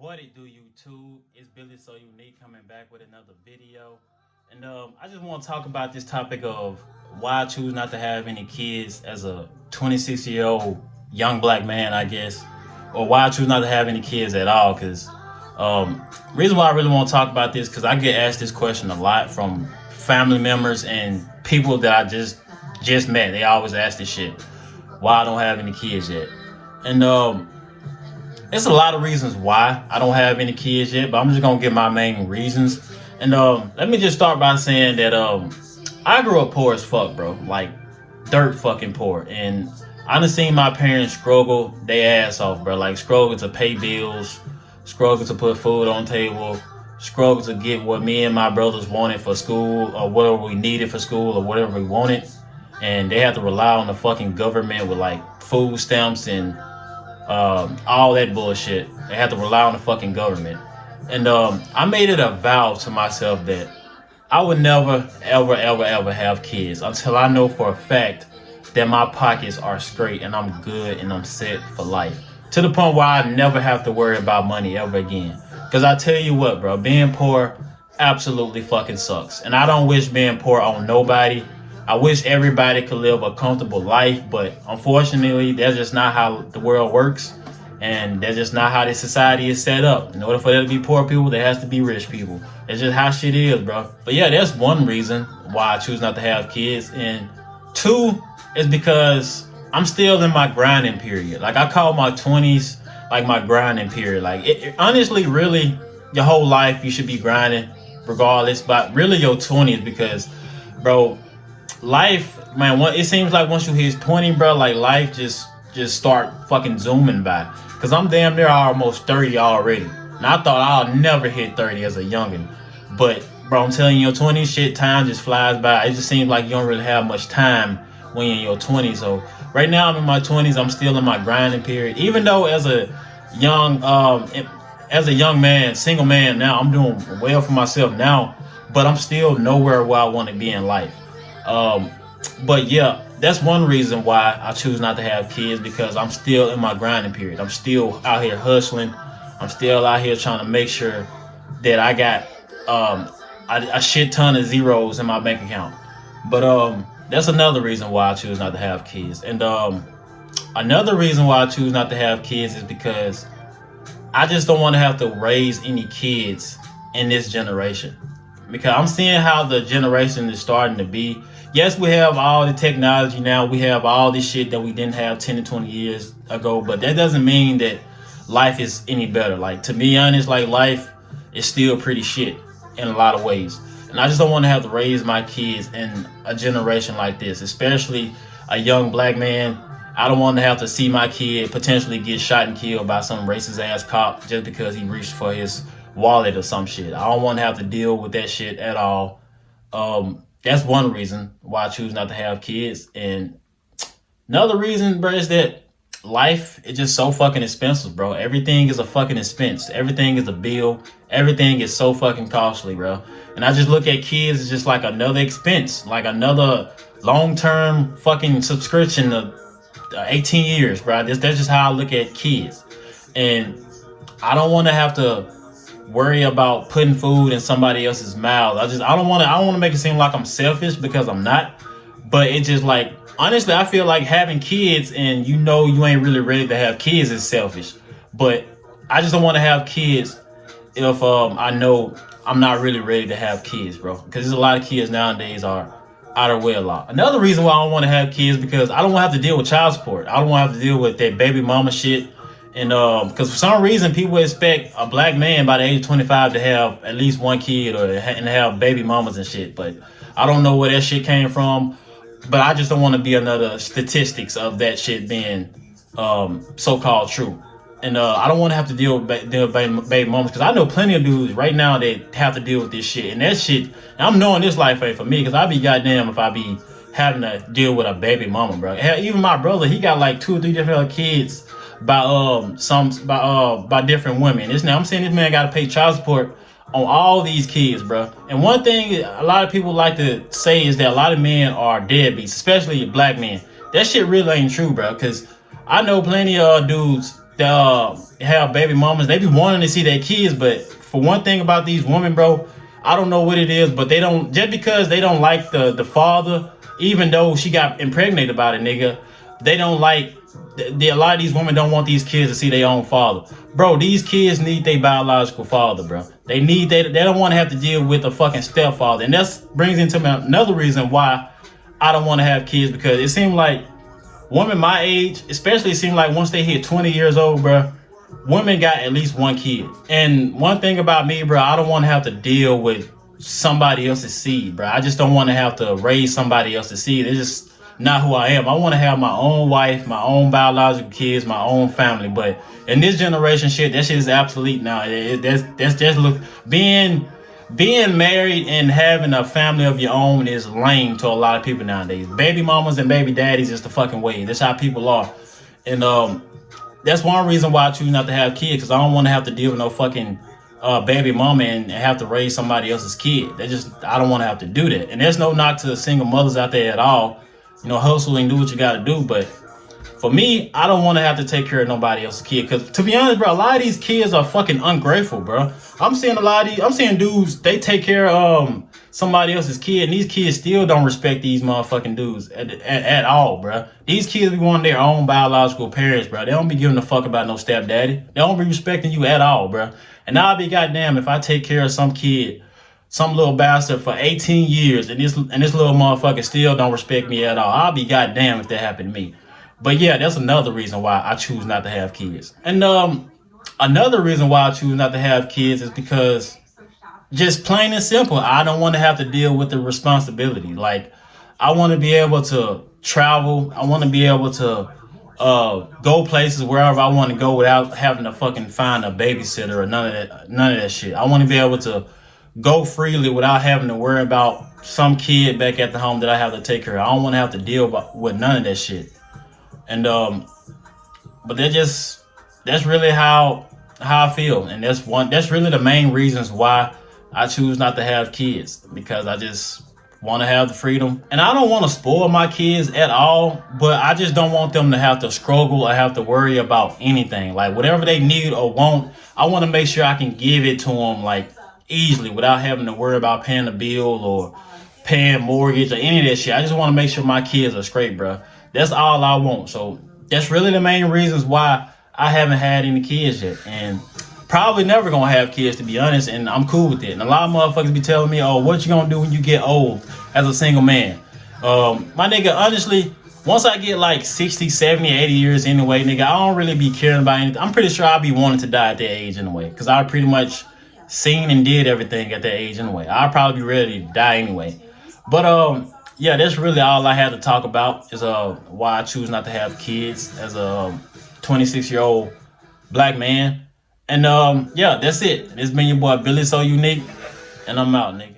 What it do, YouTube? It's Billy So Unique coming back with another video. And I just want to talk about this topic of why I choose not to have any kids as a 26-year-old young black man, I guess, or why I choose not to have any kids at all. Because reason why I really want to talk about this, because I get asked this question a lot from family members and people that I just met. They always ask this shit, why I don't have any kids yet. And it's a lot of reasons why I don't have any kids yet, but I'm just gonna give my main reasons. And let me just start by saying that I grew up poor as fuck, bro. Like dirt fucking poor. And I done seen my parents struggle their ass off, bro. Like struggle to pay bills, struggle to put food on table, struggle to get what me and my brothers wanted for school or whatever we needed for school or whatever we wanted. And they had to rely on the fucking government with like food stamps and all that bullshit. They had to rely on the fucking government. And I made it a vow to myself that I would never, ever have kids until I know for a fact that my pockets are straight and I'm good and I'm set for life. To the point where I never have to worry about money ever again. Because I tell you what, bro, being poor absolutely fucking sucks. And I don't wish being poor on nobody. I wish everybody could live a comfortable life, but unfortunately, that's just not how the world works, and that's just not how this society is set up. In order for there to be poor people, there has to be rich people. That's just how shit is, bro. But yeah, that's one reason why I choose not to have kids. And two is because I'm still in my grinding period. Like I call my 20s like my grinding period. Like honestly, really, your whole life you should be grinding regardless, but really your 20s because, bro, life, man, it seems like once you hit 20, bro, like life just start fucking zooming by. Cause I'm damn near almost 30 already. And I thought I'll never hit 30 as a youngin'. But bro, I'm telling you, your 20s shit, time just flies by. It just seems like you don't really have much time when you're in your 20s. So right now I'm in my 20s, I'm still in my grinding period. Even though as a young man, single man now, I'm doing well for myself now, but I'm still nowhere where I want to be in life. But yeah, that's one reason why I choose not to have kids, because I'm still in my grinding period. I'm still out here hustling. I'm still out here trying to make sure that I got a shit ton of zeros in my bank account. But that's another reason why I choose not to have kids. And another reason why I choose not to have kids is because I just don't want to have to raise any kids in this generation. Because I'm seeing how the generation is starting to be. Yes, we have all the technology now. We have all this shit that we didn't have 10 to 20 years ago. But that doesn't mean that life is any better. Like, to be honest, like life is still pretty shit in a lot of ways. And I just don't want to have to raise my kids in a generation like this, especially a young black man. I don't want to have to see my kid potentially get shot and killed by some racist ass cop just because he reached for his wallet or some shit. I don't want to have to deal with that shit at all. That's one reason why I choose not to have kids. And another reason, bro, is that life is just so fucking expensive, bro. Everything is a fucking expense. Everything is a bill. Everything is so fucking costly, bro. And I just look at kids as just like another expense, like another long-term fucking subscription of 18 years, bro. That's just how I look at kids. And I don't want to have to worry about putting food in somebody else's mouth. I don't want to make it seem like I'm selfish, because I'm not. But it's just like, honestly, I feel like having kids and you ain't really ready to have kids is selfish. But I just don't want to have kids if I know I'm not really ready to have kids, bro. Because there's a lot of kids nowadays are out of wedlock. Another reason why I don't want to have kids, because I don't want to have to deal with child support. I don't want to have to deal with that baby mama shit. And because for some reason people expect a black man by the age of 25 to have at least one kid and have baby mamas and shit. But I don't know where that shit came from. But I just don't want to be another statistics of that shit being so-called true. And I don't want to have to deal with baby mamas, because I know plenty of dudes right now that have to deal with this shit. And that shit, I'm knowing this life ain't for me, because I'd be goddamn if I be having to deal with a baby mama, bro. Hell, even my brother, he got like 2 or 3 different other kids by different women. I'm saying this man got to pay child support on all these kids, bro. And one thing a lot of people like to say is that a lot of men are deadbeats, especially black men. That shit really ain't true, bro. Because I know plenty of dudes have baby mamas, they be wanting to see their kids. But for one thing about these women, bro, I don't know what it is, but they don't, just because they don't like the father, even though she got impregnated by the nigga, they don't like a lot of these women don't want these kids to see their own father. Bro, these kids need their biological father, bro. They don't want to have to deal with a fucking stepfather. And that brings into another reason why I don't want to have kids, because it seems like women my age, especially, it seems like once they hit 20 years old, bro, women got at least one kid. And one thing about me, bro, I don't want to have to deal with somebody else's seed, bro. I just don't want to have to raise somebody else's seed. It's just not who I am. I want to have my own wife, my own biological kids, my own family. But in this generation, shit, that shit is obsolete now. That's just look, being married and having a family of your own is lame to a lot of people nowadays. Baby mamas and baby daddies is the fucking way. That's how people are. And that's one reason why I choose not to have kids, because I don't want to have to deal with no fucking baby mama and have to raise somebody else's kid. I don't want to have to do that. And there's no knock to the single mothers out there at all. You know, hustle and do what you got to do. But for me, I don't want to have to take care of nobody else's kid. Because to be honest, bro, a lot of these kids are fucking ungrateful, bro. I'm seeing dudes, they take care of somebody else's kid, and these kids still don't respect these motherfucking dudes at all, bro. These kids be wanting their own biological parents, bro. They don't be giving a fuck about no stepdaddy. They don't be respecting you at all, bro. And I'll be goddamn if I take care of some kid, some little bastard, for 18 years, and this little motherfucker still don't respect me at all. I'll be goddamn if that happened to me. But yeah, that's another reason why I choose not to have kids. And another reason why I choose not to have kids is because, just plain and simple, I don't want to have to deal with the responsibility. Like, I want to be able to travel. I want to be able to go places wherever I want to go without having to fucking find a babysitter or none of that shit. I want to be able to go freely without having to worry about some kid back at the home that I have to take care of. I don't want to have to deal with none of that shit. And but that's really how I feel, and that's really the main reasons why I choose not to have kids, because I just want to have the freedom. And I don't want to spoil my kids at all, but I just don't want them to have to struggle or have to worry about anything. Like, whatever they need or want, I want to make sure I can give it to them, like, easily, without having to worry about paying a bill or paying mortgage or any of that shit. I just want to make sure my kids are straight, bro. That's all I want. So that's really the main reasons why I haven't had any kids yet, and probably never gonna have kids, to be honest. And I'm cool with it. And a lot of motherfuckers be telling me, oh, what you gonna do when you get old as a single man? My nigga, honestly, once I get like 60, 70, 80 years anyway, nigga, I don't really be caring about anything. I'm pretty sure I'll be wanting to die at that age anyway, because I pretty much seen and did everything at that age anyway. I'll probably be ready to die anyway. But yeah, that's really all I had to talk about, is why I choose not to have kids as a 26-year-old black man. And yeah, that's it. It's been your boy Billy So Unique, and I'm out, nigga.